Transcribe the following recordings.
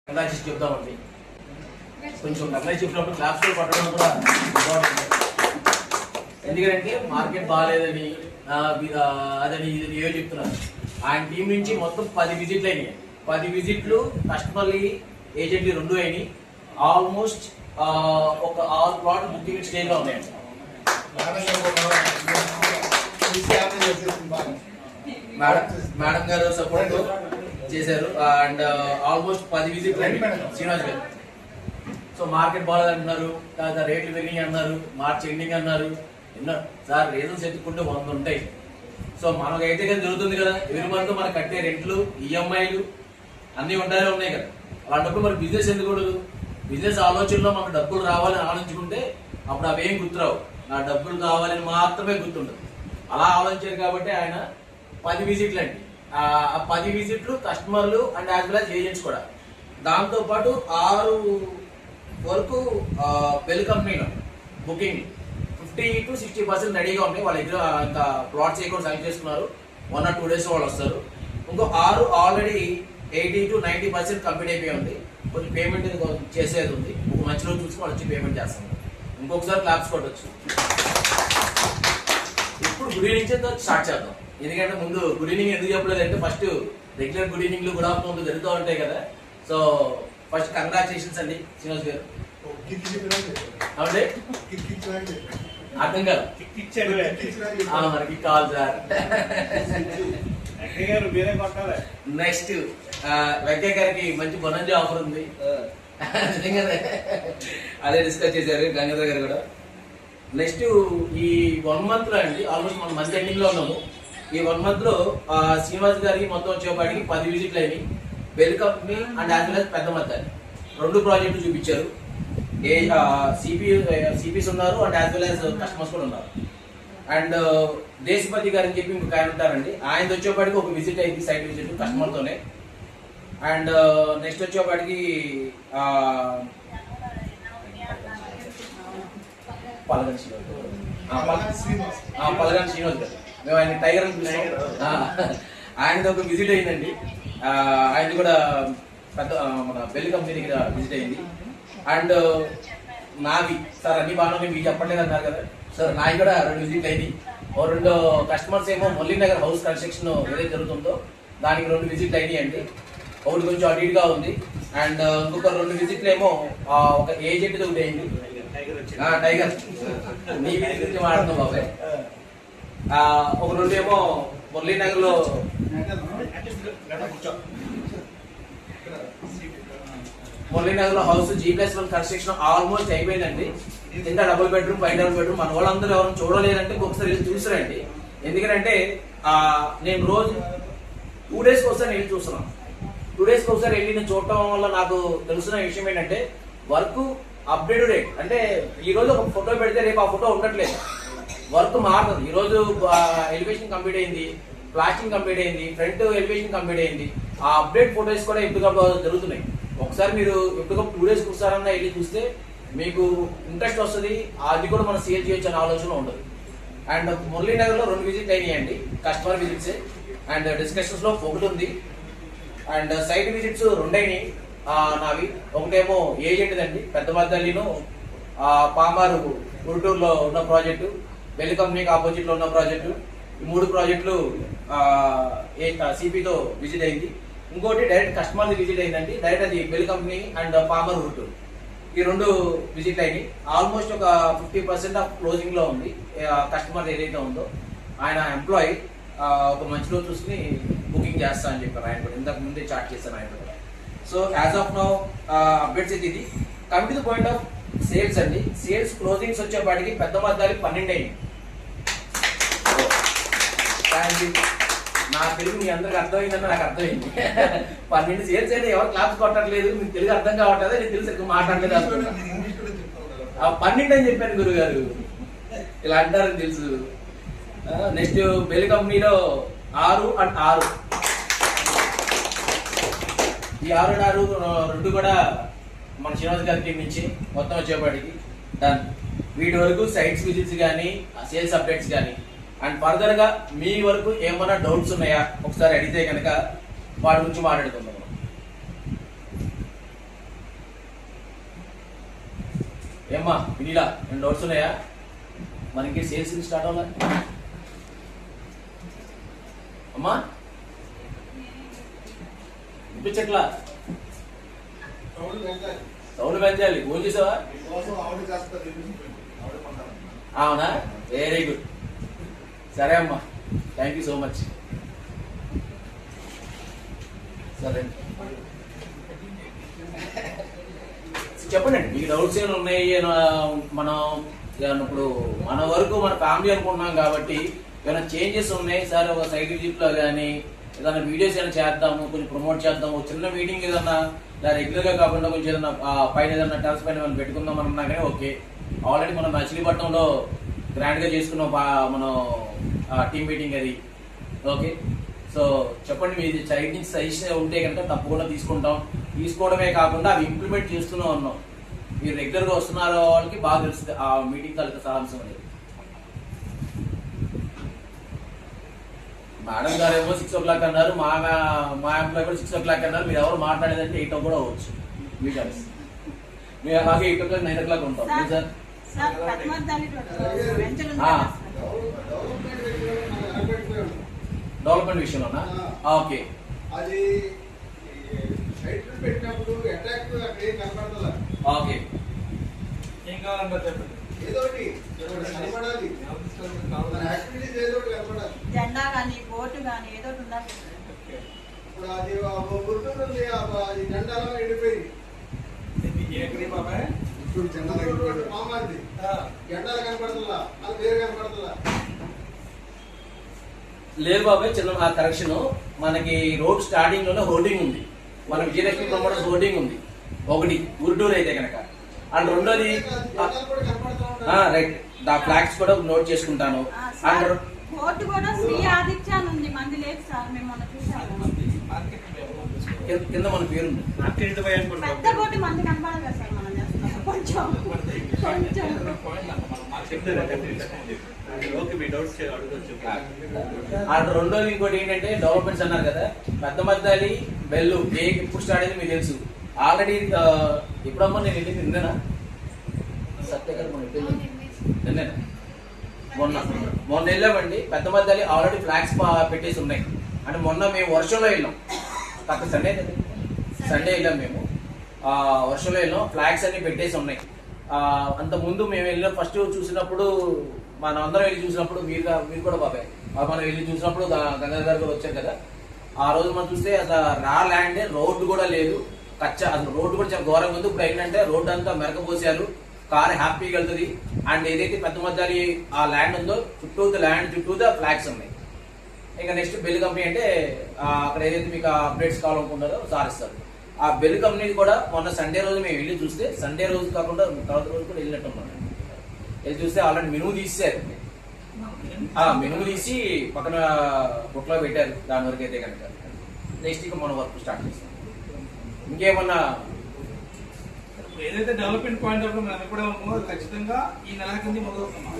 Congratulation చెప్తామండి. కొంచెం congratulation చెప్పినప్పుడు క్లాప్స్ కూడా పట్టడం కూడా ఇంపార్టెంట్. ఎందుకంటే మార్కెట్ బాగాలేదని అదని ఇది ఏవో చెప్తున్నారు. ఆయన టీం నుంచి మొత్తం 10 విజిట్లు అయినాయి. 10 విజిట్లు కస్టమర్లీ ఏజెంట్లీ 2 అయినాయి. ఆల్మోస్ట్ ఒక 6 ప్లాట్ బుకింగ్ స్టేజ్లో ఉన్నాయండి. మేడం గారు సపోర్ట్ చేశారు అండ్ ఆల్మోస్ట్ 10 విజిట్లు అండి శ్రీనివాస్ గారు. సో మార్కెట్ బాగాలేదు అంటున్నారు, తర్వాత రేట్లు పెరిగి అన్నారు, మార్చ్ ఎండింగ్ అన్నారు. ఎన్నో సార్ రీజన్స్ ఎత్తుకుంటే 100 ఉంటాయి. సో మనకైతే కదా జరుగుతుంది కదా, ఎవరి మంత్ మనకు కట్టే రెంట్లు, ఈఎంఐలు అన్నీ ఉన్నాయి కదా. అలాంటప్పుడు మరి బిజినెస్ ఎందుకు కూడదు? బిజినెస్ ఆలోచనలో మనకు డబ్బులు రావాలని ఆలోచించుకుంటే అప్పుడు అవేం గుర్తురావు, నా డబ్బులు కావాలని మాత్రమే గుర్తుండదు. అలా ఆలోచించారు కాబట్టి ఆయన 10 విజిట్లు అండి. ఆ 10 విజిట్లు కస్టమర్లు and as well as agents కూడా. దాంతోపాటు 6 వరకు బెల్ కంపెనీలో బుకింగ్ 50 to 60% రెడీగా ఉన్నాయి. వాళ్ళ దగ్గర ఇంకా ప్లాట్స్ కూడా సైన్ చేసుకున్నారు. 1 or 2 days వాళ్ళు వస్తారు. ఇంకో 6 ఆల్రెడీ 80 to 90% కంప్లీట్ అయిపోయి ఉంది. కొంచెం పేమెంట్ చేసేది ఉంది. ఒక మంచి రోజు చూసుకుని వచ్చి పేమెంట్ చేస్తాం. ఇంకొకసారి క్లాప్స్ కొట్టచ్చు. ఇప్పుడు గుడ్ ఈవినింగ్ స్టార్ట్ చేద్దాం. ఎందుకంటే ముందు గుడ్ ఈవినింగ్ ఎందుకు చెప్పలేదు అంటే ఫస్ట్ రెగ్యులర్ గుడ్ ఈవినింగ్లు గుడ్ ఆఫ్టర్నూన్ జరుగుతూ ఉంటాయి కదా. సో ఫస్ట్ కంగ్రాచులేషన్స్ అండి శ్రీనివాస్ గారు. అవునండి అర్థం కాదు మనకి కాల్ సార్. నెక్స్ట్ వెంకయ్య గారికి మంచి బొనంజీ ఆఫర్ ఉంది, అదే డిస్కస్ చేశారు గంగాధర్ గారు కూడా. నెక్స్ట్ ఈ 1 month లో అండి, ఆల్మోస్ట్ మనం మంత్ ఎండింగ్ లో ఉన్నాము. ఈ 1 month లో శ్రీనివాస్ గారికి మొత్తం వచ్చేపాటికి 10 విజిట్లు అయినాయి. Bell company and as well as పెద్ద మద్దాలి 2 ప్రాజెక్టులు చూపించారు. సిపిస్ ఉన్నారు and as well as customers కూడా ఉన్నారు. అండ్ దేశపతి గారు అని చెప్పి ఇంకొక ఆయన ఉంటారండి, ఆయన వచ్చేపాటికి ఒక విజిట్ అయింది, సైట్ విజిట్ కస్టమర్తోనే. అండ్ నెక్స్ట్ వచ్చేపాటికి పలగన్ శ్రీనివాస్ గారు, మేము ఆయన టైగర్ అని పిలుస్తాం. ఆయనది ఒక విజిట్ అయిందండి. ఆయనది కూడా పెద్ద మన బెల్ కంపెనీ దగ్గర విజిట్ అయింది. అండ్ నావి సార్ అన్ని బాగానే మీకు చెప్పట్లేదు అన్నారు కదా సార్, నావి కూడా 2 విజిట్లు అయింది. 2 కస్టమర్స్ ఏమో మురళీనగర్ హౌస్ కన్స్ట్రక్షన్ ఏదైతే జరుగుతుందో దానికి 2 విజిట్లు అయినాయి అండి. ఒకటి కొంచెం అటు ఇటుగా ఉంది. అండ్ ఇంకొక 2 విజిట్లు ఏమో ఒక ఏజెంట్ ఒకటి అయింది. టైగర్ నీ విజిట్ మాట్లాడుతున్నాం బాబాయ్. ఒక 2 ఏమో మురళీనగర్ లో హౌస్ G+1 కన్స్ట్రక్షన్ ఆల్మోస్ట్ అయిపోయిందండి. కింద డబుల్ బెడ్రూమ్, పై డబుల్ బెడ్రూమ్. మన వాళ్ళందరూ ఎవరైనా చూడలేదంటే ఒకసారి వెళ్ళి చూసారండి. ఎందుకంటే నేను రోజు 2 days ఒకసారి వెళ్ళి చూస్తున్నాను. 2 days ఒకసారి వెళ్ళి నేను చూడటం వల్ల నాకు తెలుసున్న విషయం ఏంటంటే వర్క్ అప్డేటెడ్. అంటే ఈ రోజు ఒక ఫోటో పెడితే రేపు ఆ ఫోటో ఉండట్లేదు, వర్క్ మారుతుంది. ఈ రోజు ఎలివేషన్ కంప్లీట్ అయింది, ప్లాస్టింగ్ కంప్లీట్ అయింది, ఫ్రంట్ ఎలివేషన్ కంప్లీట్ అయింది. ఆ అప్డేట్ ఫోటోస్ కూడా ఎప్పటికప్పుడు జరుగుతున్నాయి. ఒకసారి మీరు ఎప్పటికప్పుడు 2 days ఒకసారన్నా వెళ్ళి చూస్తే మీకు ఇంట్రెస్ట్ వస్తుంది. అది కూడా మనం సేల్ చేయొచ్చు అనే ఆలోచన ఉండదు. అండ్ మురళీనగర్ లో 2 విజిట్ అయినాయండి, కస్టమర్ విజిట్స్. అండ్ డిస్కషన్స్ లో 1 ఉంది. అండ్ సైట్ విజిట్స్ 2 అయినాయి నావి. ఒకటేమో ఏజెంట్ అండి పెద్ద మద్దలిను పామారు గుంటూరులో ఉన్న ప్రాజెక్టు, బెల్ కంపెనీకి ఆపోజిట్ లో ఉన్న ప్రాజెక్టు. ఈ 3 ప్రాజెక్టులు సిపితో విజిట్ అయింది. ఇంకోటి డైరెక్ట్ కస్టమర్ విజిట్ అయిందండి, డైరెక్ట్ అది Bell company and Palmer route. ఈ 2 విజిట్ అయినాయి. ఆల్మోస్ట్ ఒక 50% ఆఫ్ క్లోజింగ్ లో ఉంది. కస్టమర్ ఏదైతే ఉందో ఆయన ఎంప్లాయీ ఒక మంచి రోజు చూసుకుని బుకింగ్ చేస్తా అని చెప్పారు. ఆయన కూడా ఇంతకు ముందే చార్ట్ చేశాను ఆయన కూడా. So as of now updates అయితే ఇది. Come to the point of sales అండి. సేల్స్ క్లోజింగ్స్ వచ్చేపాటికి పెద్ద మద్దాలి 12 అయింది. నా తెలుగు మీ అందరికి అర్థమైందని నాకు అర్థమైంది. 12 సేల్స్ అయితే ఎవరు క్లాప్స్ కొట్టట్లేదు, మీకు తెలుగు అర్థం కావట్లేదు, నేను తెలుసు ఎక్కువ మాట్లాడలేదు అనుకున్నా. 12 అని చెప్పాను గురుగారు, ఇలా అంటారని తెలుసు. నెక్స్ట్ బెల్ కంపెనీలో 6 and 6. ఈ 6 and 6 2 కూడా మన శ్రీనివాస్ గారి టీం నుంచి మొత్తం వచ్చేపాటికి డన్. వీటి వరకు సైట్స్ విజిట్స్ కానీ సేల్స్ అప్డేట్స్ కానీ. అండ్ ఫర్దర్ గా మీ వరకు ఏమైనా డౌట్స్ ఉన్నాయా ఒకసారి అడిగితే కనుక వాటి గురించి మాట్లాడుకుందాం. ఏమ్మా వినీలా నేను డౌట్స్ ఉన్నాయా? మనకి సేల్స్ స్టార్ట్ అవ్వాలి అమ్మా వినిపించట్లా? సౌండ్ పెంచాలి. ఫోన్ చేసావా? అవునా, వెరీ గుడ్. సరే అమ్మా, థ్యాంక్ యూ సో మచ్. సరే చెప్పండి అండి, మీకు డౌట్స్ ఏమైనా ఉన్నాయి? మనం ఇప్పుడు మన వరకు మన ఫ్యామిలీ అనుకుంటున్నాం కాబట్టి ఏమైనా చేంజెస్ ఉన్నాయి సార్, ఒక సైట్ విజిట్ లో కానీ ఏదైనా వీడియోస్ ఏమైనా చేద్దాము, కొంచెం ప్రమోట్ చేద్దాము, చిన్న మీటింగ్ ఏదన్నా రెగ్యులర్ గా కాకుండా కొంచెం ఏదైనా పైన ఏదైనా టెరస్ పైన మనం పెట్టుకుందాం అన్నా కానీ ఓకే. ఆల్రెడీ మనం మచిలీపట్నంలో గ్రాండ్ గా చేసుకున్నాం మనం టీమ్ మీటింగ్ అది. ఓకే, సో చెప్పండి, మీ సైడ్ నుంచి సజెషన్ ఉంటే కనుక తప్పకుండా తీసుకుంటాం. తీసుకోవడమే కాకుండా అవి ఇంప్లిమెంట్ చేస్తూనే ఉన్నాం. మీరు రెగ్యులర్ గా వస్తున్నారు వాళ్ళకి బాగా తెలుస్తుంది ఆ మీటింగ్ తాలూకా సారాంశం అనేది. మేడం గారు ఏమో 6 o'clock అన్నారు, మా ఎంప్లాయ్ కూడా 6 o'clock అన్నారు. మీరు ఎవరు మాట్లాడేదంటే 8 కూడా అవ్వచ్చు. మీ చాయిస్. మేము అలాగే 8 o'clock 9 o'clock ఉంటాం సార్. డెవలప్మెంట్ విషయంలోనా? ఓకే. అది పెట్టినప్పుడు అట్రాక్టివ్ అక్కడ ఏం కనపడతలా. ఓకే, ఏం కావాలంటే చెప్పండి. ఏదో ఒకటి కనపడాలి, యాక్టివిటీస్ ఏదో ఒకటి కనపడాలి. జెండా కానీ బోటు కానీ ఏదో ఒకటి ఉండాలి. ఇప్పుడు అది గుర్తు ఉంది, అది జెండాలో ఎండిపోయింది. ఇప్పుడు మామాది జెండాలు కనపడతలా, అది వేరు కనపడతలా. లేదు బాబాయ్, చిన్న కరెక్షన్. మనకి రోడ్ స్టార్టింగ్ లోనే హోర్డింగ్ ఉంది, మన విజయలక్ష్మి ప్రమోటర్స్ హోర్డింగ్ ఉంది ఒకటి, గురుటూరు అయితే కనుక. అండ్ రెండోది రైట్, దా ఫ్లాగ్స్ కూడా నోట్ చేసుకుంటాను. అండ్ బోర్డు కూడా శ్రీ ఆదిత్య అని ఉంది, మంది లేదు సార్, మేము మొన్న చూసాము. కింద మన పేరు ఉంది. పెద్ద బోర్డు మంది కనపడదు కదా సార్, మనం చేస్తాం కొంచెం కొంచెం. అండ్ రెండోది ఇంకోటి ఏంటంటే డెవలప్మెంట్స్ అన్నారు కదా, పెద్ద మద్దాలి బెల్లు ఎప్పుడు స్టార్ట్ అయింది మీకు తెలుసు. ఆల్రెడీ ఎప్పుడమ్మా నేను వెళ్ళింది నిన్ననా? సత్యగారు నిన్నేనా? మొన్న వెళ్ళామండి. పెద్ద మద్దాలి ఆల్రెడీ ఫ్లాగ్స్ పెట్టేసి ఉన్నాయి. అంటే మొన్న మేము వర్షంలో వెళ్ళాం, తక్కువ సండే వెళ్ళాం మేము. వర్షంలో వెళ్ళాం, ఫ్లాగ్స్ అన్ని పెట్టేసి ఉన్నాయి. అంత ముందు మేము వెళ్ళిన ఫస్ట్ చూసినప్పుడు, మనం అందరం వెళ్ళి చూసినప్పుడు మీరు కూడా బాబాయ్ మనం వెళ్ళి చూసినప్పుడు గంగాధర్ గారు కూడా వచ్చారు కదా, ఆ రోజు మనం చూస్తే అసలు రా ల్యాండ్, రోడ్డు కూడా లేదు, కచ్చా. అసలు రోడ్డు కూడా చాలా ఘోరంగా ఉంది. ఇప్పుడు ఏంటంటే రోడ్డు అంతా మెరకపోసారు, కార్ హ్యాపీగా వెళ్తుంది. అండ్ ఏదైతే పెద్ద మధ్యాలి ఆ ల్యాండ్ ఉందో చుట్టూ ఫ్లాగ్స్ ఉన్నాయి. ఇంకా నెక్స్ట్ బెల్ కంపెనీ అంటే అక్కడ ఏదైతే మీకు అప్డేట్స్ కావాలనుకుంటారో సారిస్తారు. ఆ బెల్ కంపెనీ కూడా మొన్న సండే రోజు మేము వెళ్ళి చూస్తే, సండే రోజు కాకుండా తర్వాత రోజు కూడా వెళ్ళినట్టున్నాం. వెళ్ళి చూస్తే ఆల్రెడీ మెనూ తీసారు, మెనూ తీసి పక్కన బుట్లో పెట్టారు. దాని వరకు అయితే కనుక నెక్స్ట్ ఇక మన వర్క్ స్టార్ట్ చేస్తాం. ఇంకేమన్నా ఏదైతే డెవలప్మెంట్ పాయింట్ ఆఫ్ మనం ఎప్పుడే ఉన్నామో ఖచ్చితంగా ఈ నెల కింద మొదలవుతున్నాం.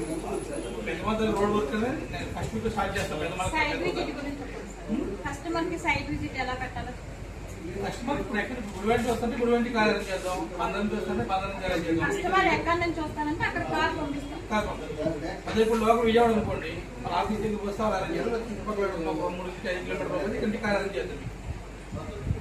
పెద్దమంది road work first week start చేస్తాం. కస్టమర్ కి సైట్ విజిట్ ఎలా పెట్టాలి? కస్టమర్ ఇప్పుడు ఎక్కడ గుడివెంటి వస్తుంటే గుడివెంటి కార్ అరేంజ్ చేద్దాం, బంధం చూస్తుంటే బంధం అరేంజ్ చేద్దాం. కస్టమర్ ఎక్కడి నుంచి వస్తానంటే అక్కడ కార్ పంపిస్తాం. అదే ఇప్పుడు లోకల్ విజయవాడ అనుకోండి, మన ఆఫీస్ దగ్గరికి వస్తే వాళ్ళు అరేంజ్ చేస్తారు. చుట్టుపక్కల 3-5 కిలోమీటర్లు ఇంటి కార్ అరేంజ్ చేద్దాం.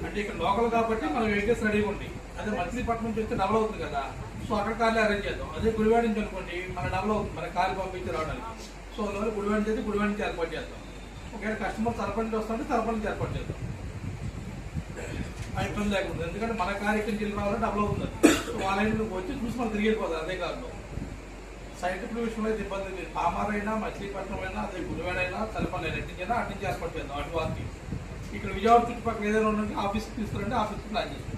అంటే ఇక్కడ లోకల్ కాబట్టి మనం వెహికల్స్ రెడీగా ఉంటాయి. అదే మచిలీపట్నం నుంచి వస్తే డబల్ అవుతుంది కదా, సో అక్కడ కార్లు అరేంజ్ చేద్దాం. అదే గుడివాడ నుంచి అనుకోండి, మన డబల్ అవుతుంది, మన కార్లు పంపించి రావడానికి. సో అందువల్ల గుడివాడ చేసి గుడివాడ నుంచి ఏర్పాటు చేద్దాం. ఒకవేళ కస్టమర్ తరపండి వస్తుంటే తరపండి ఏర్పాటు చేద్దాం, ఆ ఇబ్బంది లేకుండా. ఎందుకంటే మన కార్ ఇక్కడి నుంచి రావాలంటే డబల్ అవుతుంది. సో వాళ్ళ ఇంటికి వచ్చి చూసి మనం తిరిగి వెళ్ళిపోతుంది. అదే కాదు సైట్ విషయంలో అయితే ఇబ్బంది లేదు. పామారైనా మచిలీపట్నం అయినా, అదే గుడివాడ అయినా, తలపల్లి అయినా అటు నుంచి ఏర్పాటు చేద్దాం. అటు వారికి ఇక్కడ విజయవాడ చుట్టుపక్కల ఏదైనా ఉంటే ఆఫీస్కి తీసుకురంటే ఆఫీస్కి ప్లాన్ చేస్తాం.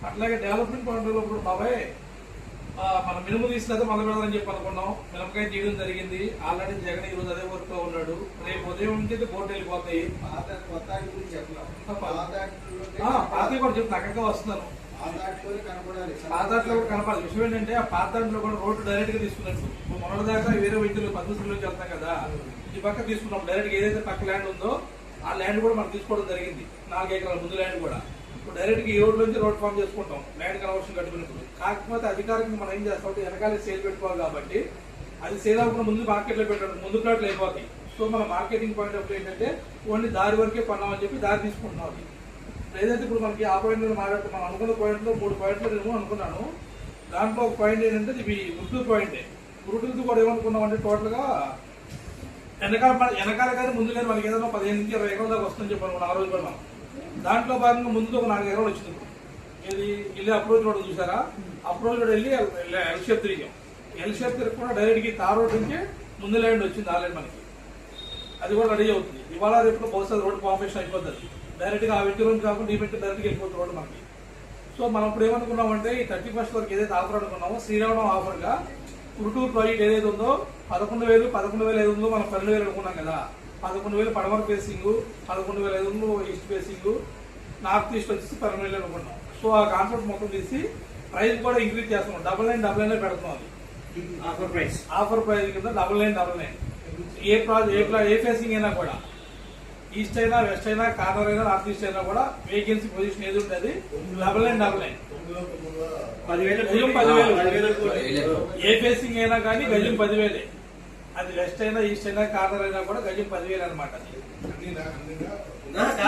అట్లాగే డెవలప్మెంట్ పాయింట్ లో కూడా బాబాయ్ మన మినుము తీసుకెళ్తే మొదలు పెడదామని చెప్పి అనుకున్నాం. మినపకాయ తీయడం జరిగింది. ఆల్రెడీ జగన్ ఈ రోజు అదే వర్క్ లో ఉన్నాడు. రేపు ఉదయం నుంచి అయితే బోర్డు వెళ్ళిపోతాయి. పాత కూడా చెప్తాను, అక్కడికే వస్తున్నాను. పాతాట్లో కూడా కనపడాలి. విషయం ఏంటంటే ఆ పాతాట్లో కూడా రోడ్డు డైరెక్ట్ గా తీసుకున్నట్టు. మొన్నటి దాకా వేరే వ్యక్తులు పద్ధతుల్లోకి వెళ్తాం కదా, ఈ పక్క తీసుకున్నాం. డైరెక్ట్ ఏదైతే పక్క ల్యాండ్ ఉందో ఆ ల్యాండ్ కూడా మనం తీసుకోవడం జరిగింది. 4 ఎకరాల ముందు ల్యాండ్ కూడా ఇప్పుడు డైరెక్ట్ గా ఈ రోడ్ నుంచి రోడ్ ఫామ్ చేసుకుంటాం ల్యాండ్ కన్వర్షన్ కట్టుకున్నప్పుడు. కాకపోతే అధికారికంగా మనం ఏం చేస్తాం అంటే వెనకాలే సేల్ పెట్టుకోవాలి కాబట్టి అది సేల్ అవ్వకుండా ముందు మార్కెట్ లో పెట్టడం, ముందు ప్లాట్లు అయిపోతాయి. సో మన మార్కెటింగ్ పాయింట్ ఆఫ్ ఏంటంటే ఓన్లీ దారి వరకే కొన్నామని చెప్పి దారి తీసుకుంటున్నాం. అది ఏదైతే ఇప్పుడు మనకి ఆ పాయింట్ మాట్లాడుతూ మనం అనుకున్న పాయింట్ లో 3 పాయింట్లు నేను అనుకున్నాను. దాంట్లో ఒక పాయింట్ ఏంటంటే ఇవి గుంటూరు పాయింటే. గుంటూరు కూడా ఏమనుకున్నాం అంటే టోటల్ గా వెనకాల కానీ ముందు కానీ మనకి ఏదైనా 15 నుంచి 20 ఎకరాల దాకా వస్తుందని చెప్పాను ఆ రోజు కూడా మనం. దాంట్లో భాగంగా ముందు ఒక 4 ఎకరాలు వచ్చింది. ఇది వెళ్ళి అప్రోచ్ రోడ్ చూసారా, అప్రోచ్ రోడ్ వెళ్ళి ఎల్ షేప్ తిరిగాం. ఎల్ షేప్ తిరిగి కూడా డైరెక్ట్ గా తార్ రోడ్ నుంచి ముందు ల్యాండ్ వచ్చింది ఆల్రెడీ మనకి. అది కూడా రెడీ అవుతుంది. ఇవాళ రేపు బహుశా రోడ్ ఫార్మేషన్ అయిపోతుంది. డైరెక్ట్ గా ఆ వ్యక్తి నుంచి కాకుండా ఈ వ్యక్తి డైరెక్ట్ వెళ్ళిపోతుంది రోడ్ మనకి. సో మనం ఇప్పుడు ఏమనుకున్నామంటే ఈ 31st వరకు ఏదైతే ఆఫర్ అనుకున్నామో శ్రీరామం ఆఫర్ గా గుంటూరు ప్రాజెక్ట్ ఏదైతే ఉందో 11,500 మనం 12,000 అనుకున్నాం కదా. 11,000 పడమర facing, 11,500 east facing, north east వచ్చేసి 12,000 అనుకున్నాం. సో ఆ కాన్సెప్ట్ మొత్తం తీసి ప్రైస్ కూడా ఇంక్రీజ్ చేస్తున్నాం. 99 పెడుతున్నాం. అది ఆఫర్ ప్రైస్ కింద 99. ఏ ఫేసింగ్ అయినా కూడా ఈస్ట్ అయినా వెస్ట్ అయినా కార్నర్ అయినా నార్త్ ఈస్ట్ అయినా కూడా వేకెన్సీ పొజిషన్ ఏది ఉంటుంది 99. గజం 10,000. ఏ ఫేసింగ్ అయినా కానీ గజం 10,000. అది వెస్ట్ అయినా ఈస్ట్ అయినా కార్నర్ అయినా కూడా గజం 10,000 అనమాట.